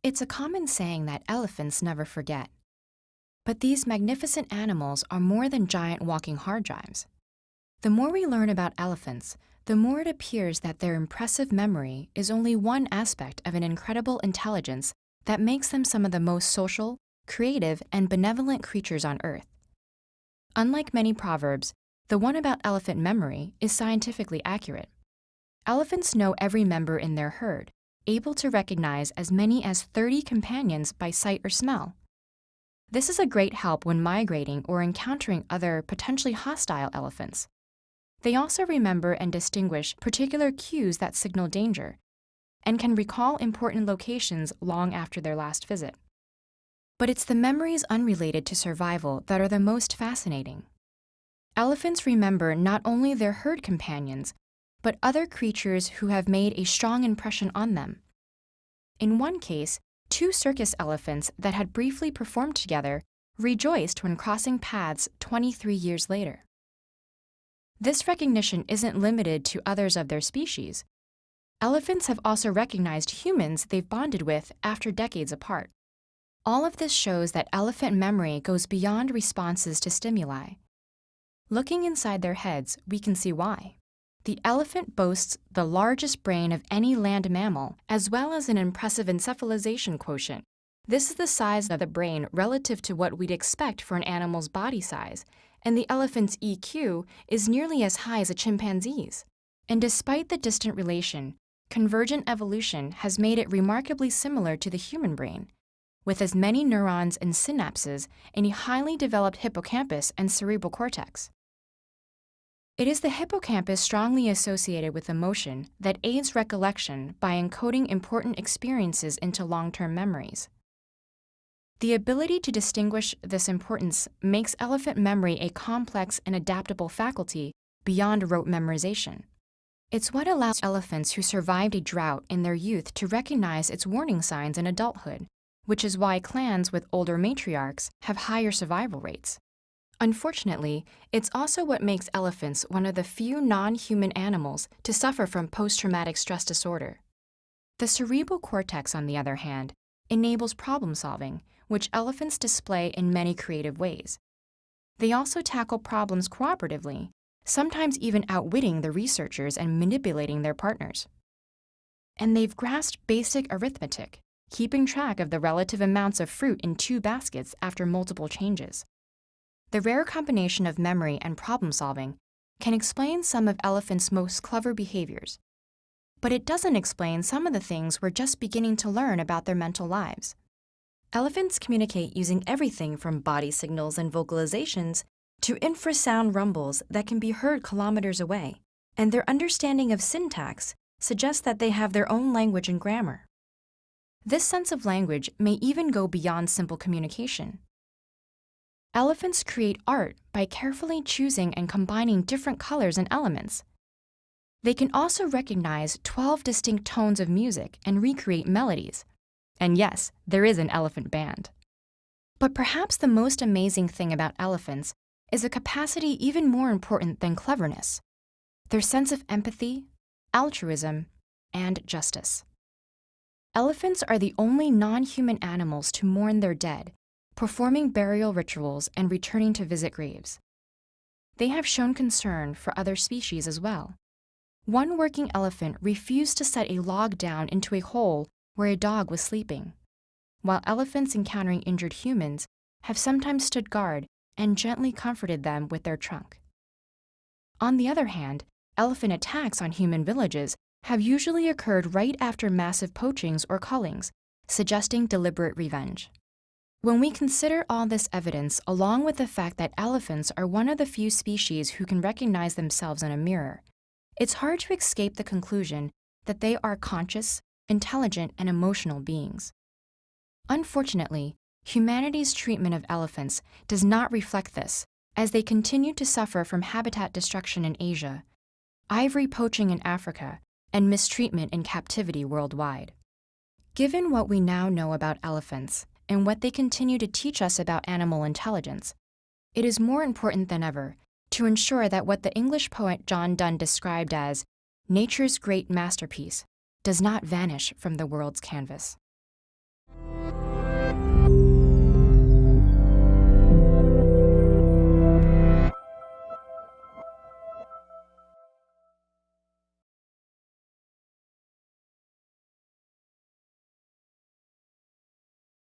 It's a common saying that elephants never forget. But these magnificent animals are more than giant walking hard drives. The more we learn about elephants, the more it appears that their impressive memory is only one aspect of an incredible intelligence that makes them some of the most social, creative, and benevolent creatures on Earth. Unlike many proverbs, the one about elephant memory is scientifically accurate. Elephants know every member in their herd, able to recognize as many as 30 companions by sight or smell. This is a great help when migrating or encountering other potentially hostile elephants. They also remember and distinguish particular cues that signal danger, and can recall important locations long after their last visit. But it's the memories unrelated to survival that are the most fascinating. Elephants remember not only their herd companions, but other creatures who have made a strong impression on them. In one case, 2 circus elephants that had briefly performed together rejoiced when crossing paths 23 years later. This recognition isn't limited to others of their species. Elephants have also recognized humans they've bonded with after decades apart. All of this shows that elephant memory goes beyond responses to stimuli. Looking inside their heads, we can see why. The elephant boasts the largest brain of any land mammal, as well as an impressive encephalization quotient. This is the size of the brain relative to what we'd expect for an animal's body size, and the elephant's EQ is nearly as high as a chimpanzee's. And despite the distant relation, convergent evolution has made it remarkably similar to the human brain, with as many neurons and synapses in a highly developed hippocampus and cerebral cortex. It is the hippocampus strongly associated with emotion that aids recollection by encoding important experiences into long-term memories. The ability to distinguish this importance makes elephant memory a complex and adaptable faculty beyond rote memorization. It's what allows elephants who survived a drought in their youth to recognize its warning signs in adulthood, which is why clans with older matriarchs have higher survival rates. Unfortunately, it's also what makes elephants one of the few non-human animals to suffer from post-traumatic stress disorder. The cerebral cortex, on the other hand, enables problem-solving, which elephants display in many creative ways. They also tackle problems cooperatively, sometimes even outwitting the researchers and manipulating their partners. And they've grasped basic arithmetic, keeping track of the relative amounts of fruit in 2 baskets after multiple changes. The rare combination of memory and problem-solving can explain some of elephants' most clever behaviors. But it doesn't explain some of the things we're just beginning to learn about their mental lives. Elephants communicate using everything from body signals and vocalizations to infrasound rumbles that can be heard kilometers away, and their understanding of syntax suggests that they have their own language and grammar. This sense of language may even go beyond simple communication. Elephants create art by carefully choosing and combining different colors and elements. They can also recognize 12 distinct tones of music and recreate melodies. And yes, there is an elephant band. But perhaps the most amazing thing about elephants is a capacity even more important than cleverness: their sense of empathy, altruism, and justice. Elephants are the only non-human animals to mourn their dead, performing burial rituals and returning to visit graves. They have shown concern for other species as well. One working elephant refused to set a log down into a hole where a dog was sleeping, while elephants encountering injured humans have sometimes stood guard and gently comforted them with their trunk. On the other hand, elephant attacks on human villages have usually occurred right after massive poachings or cullings, suggesting deliberate revenge. When we consider all this evidence, along with the fact that elephants are one of the few species who can recognize themselves in a mirror, it's hard to escape the conclusion that they are conscious, intelligent, and emotional beings. Unfortunately, humanity's treatment of elephants does not reflect this, as they continue to suffer from habitat destruction in Asia, ivory poaching in Africa, and mistreatment in captivity worldwide. Given what we now know about elephants, and what they continue to teach us about animal intelligence, it is more important than ever to ensure that what the English poet John Donne described as nature's great masterpiece does not vanish from the world's canvas. you.